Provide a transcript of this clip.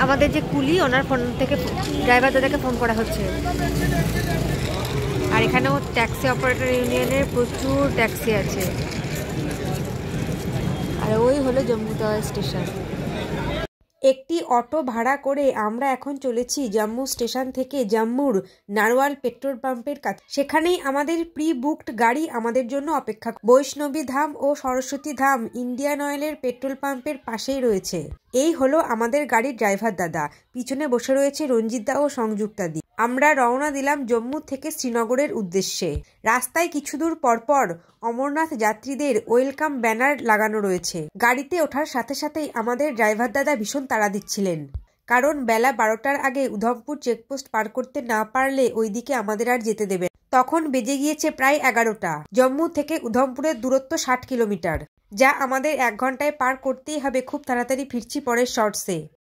আমাদের যে কুলি ওনার ফোন থেকে ড্রাইভার দাদাকে ফোন করা হচ্ছে। আর এখানেও ট্যাক্সি অপারেটর ইউনিয়নের প্রচুর ট্যাক্সি আছে। আর ওই হলো জম্মু তাওয়া স্টেশন। একটি অটো ভাড়া করে আমরা এখন চলেছি জম্মু স্টেশন থেকে জম্মুর নারওয়াল পেট্রোল পাম্পের কাছে। সেখানেই আমাদের প্রি বুকড গাড়ি আমাদের জন্য অপেক্ষা। বৈষ্ণবী ধাম ও সরস্বতী ধাম ইন্ডিয়ান অয়েলের পেট্রোল পাম্পের পাশেই রয়েছে। এই হলো আমাদের গাড়ির ড্রাইভার দাদা, পিছনে বসে রয়েছে রঞ্জিত দা ও সংযুক্তা দি। আমরা রওনা দিলাম জম্মু থেকে শ্রীনগরের উদ্দেশ্যে। রাস্তায় কিছু দূর পরপর অমরনাথ যাত্রীদের ওয়েলকাম ব্যানার লাগানো রয়েছে। গাড়িতে ওঠার সাথে সাথেই আমাদের ড্রাইভার দাদা ভীষণ তাড়া দিচ্ছিলেন, কারণ বেলা 12টার আগে উধমপুর চেকপোস্ট পার করতে না পারলে ওইদিকে আমাদের আর যেতে দেবে। তখন বেজে গিয়েছে প্রায় 11টা। জম্মু থেকে উধমপুরের দূরত্ব 60 কিলোমিটার, যা আমাদের 1 ঘন্টায় পার করতেই হবে। খুব তাড়াতাড়ি ফিরছি পরের শর্টসে।